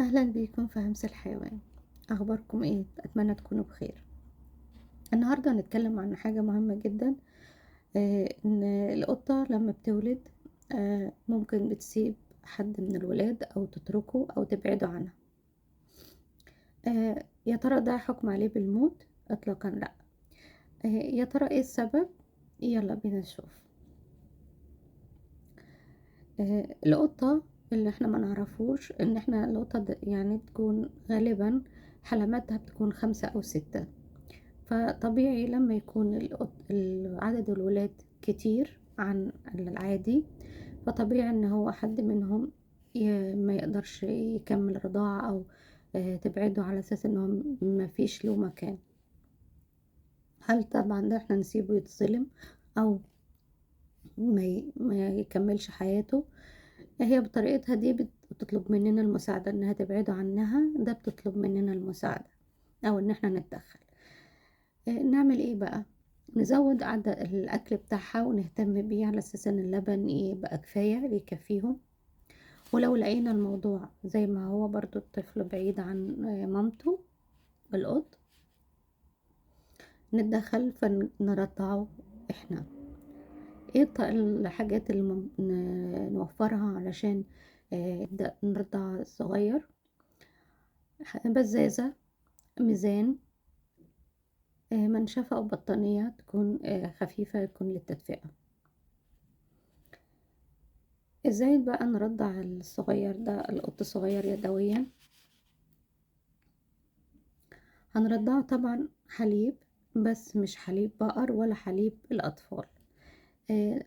أهلا بيكم في همس الحيوان. أخباركم إيه؟ أتمنى تكونوا بخير. النهاردة هنتكلم عن حاجة مهمة جدا. إن القطة لما بتولد ممكن بتسيب حد من الولاد أو تتركه أو تبعده عنها. يا ترى ده حكم عليه بالموت؟ إطلاقا لأ. يا ترى إيه السبب؟ يلا بينا نشوف. القطة اللي احنا ما نعرفوش ان احنا القطة يعني بتكون غالبا حلماتها بتكون 5 أو 6. فطبيعي لما يكون عدد الولاد كتير عن العادي، فطبيعي ان هو حد منهم ما يقدرش يكمل رضاعة او تبعده على اساس انه ما فيش له مكان. هل طبعا ده احنا نسيبه يتظلم او ما يكملش حياته؟ هي بطريقتها دي بتطلب مننا المساعدة انها تبعده عنها، ده بتطلب مننا المساعدة او ان احنا نتدخل. نعمل ايه بقى؟ نزود عدد الاكل بتاعها ونهتم بيه على اساس ان اللبن يبقى كفاية يكفيهم. ولو لقينا الموضوع زي ما هو برضو الطفل بعيد عن مامته القط، نتدخل فنرضعه احنا. ايه الحاجات اللي نوفرها علشان نبدأ نرضع الصغير؟ بزازة، ميزان، منشفة أو بطانية تكون خفيفة يكون للتدفئة. ازاي بقى نرضع الصغير ده القط الصغير يدويا؟ هنرضعه طبعا حليب، بس مش حليب بقر ولا حليب الأطفال.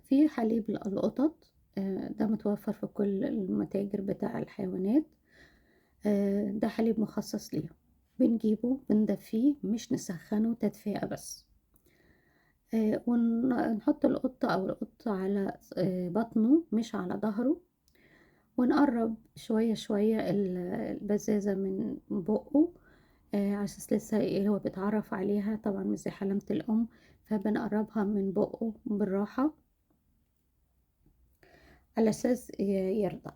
في حليب القطط، ده متوفر في كل المتاجر بتاع الحيوانات. ده حليب مخصص ليه. بنجيبه بندفيه، مش نسخنه تدفئة بس. ونحط القطة أو القط على بطنه مش على ظهره، ونقرب شوية شوية البزازة من بقه، على أساس لسه هو بيتعرف عليها طبعا مش زي حلمة الأم، فبنقربها من بقه بالراحة على أساس يرضع.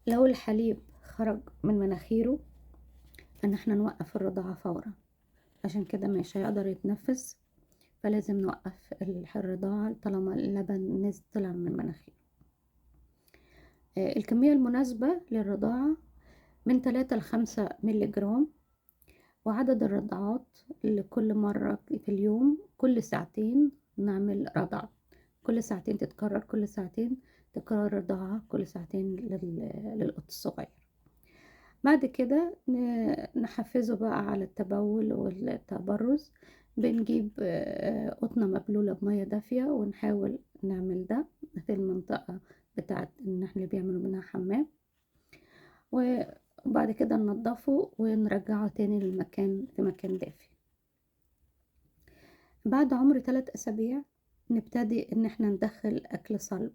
لو الحليب خرج من مناخيره ان احنا نوقف الرضاعة فورا، عشان كده مش هيقدر يتنفس، فلازم نوقف الرضاعة طالما اللبن نزل طلع من مناخيره. الكمية المناسبة للرضاعة من 3 ل5 ملي جرام، وعدد الرضعات لكل مرة في اليوم كل ساعتين نعمل رضعة. كل ساعتين تتكرر، كل ساعتين تكرر رضاعة، كل ساعتين للقط الصغير. بعد كده نحفزه بقى على التبول والتبرز. بنجيب قطنة مبلولة بمية دافية ونحاول نعمل ده في المنطقة بتاعت ان احنا بيعملوا منها حمام، وبعد كده ننضفه ونرجعه تاني للمكان في مكان دافي. بعد عمر 3 أسابيع نبتدي ان احنا ندخل اكل صلب،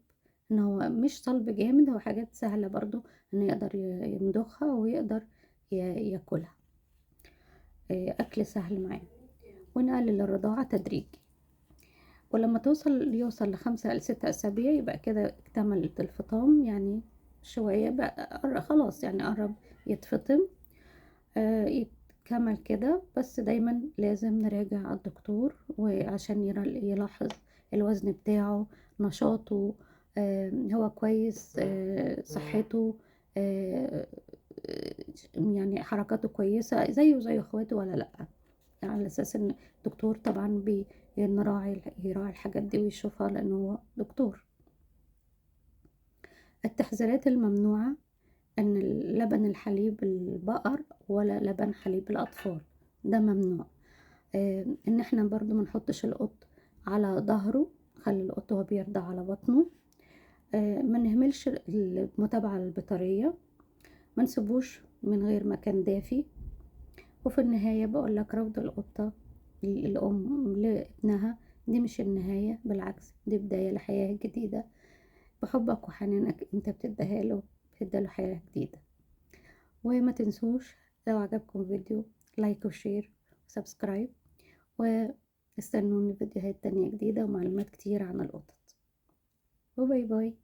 ان هو مش صلب جامد، هو حاجات سهلة برضو انه يقدر يمضخها ويقدر ياكلها. اكل سهل معاه. ونقلل الرضاعة تدريجي، ولما يوصل ل5 ل6 أسابيع يبقى كده اكتملت الفطام، يعني شوية بقى خلاص يعني قرب يتفطم. يتكمل كده، بس دايما لازم نراجع الدكتور وعشان يلاحظ الوزن بتاعه، نشاطه، هو كويس، صحته، آه، يعني حركاته كويسة زيه زي اخواته ولا لأ، على اساس ان الدكتور طبعا يراعي الحاجات دي ويشوفها لانه هو دكتور. التحذيرات الممنوعة ان لبن الحليب البقر ولا لبن حليب الاطفال، ده ممنوع. ان احنا برضو ما نحطش القط على ظهره، خلي القط وهو بيرضع على بطنه. ما نهملش المتابعة البيطرية، ما نسيبوش من غير مكان دافي. وفي النهاية بقول لك رفض القطة الأم لابنها دي مش النهاية، بالعكس دي بداية لحياة جديدة. بحبك وحنانك انت بتديله حياة جديدة. وما تنسوش لو عجبكم الفيديو لايك وشير وسبسكرايب، واستنوني فيديوهات تانية جديدة ومعلومات كتير عن القطط. وباي باي.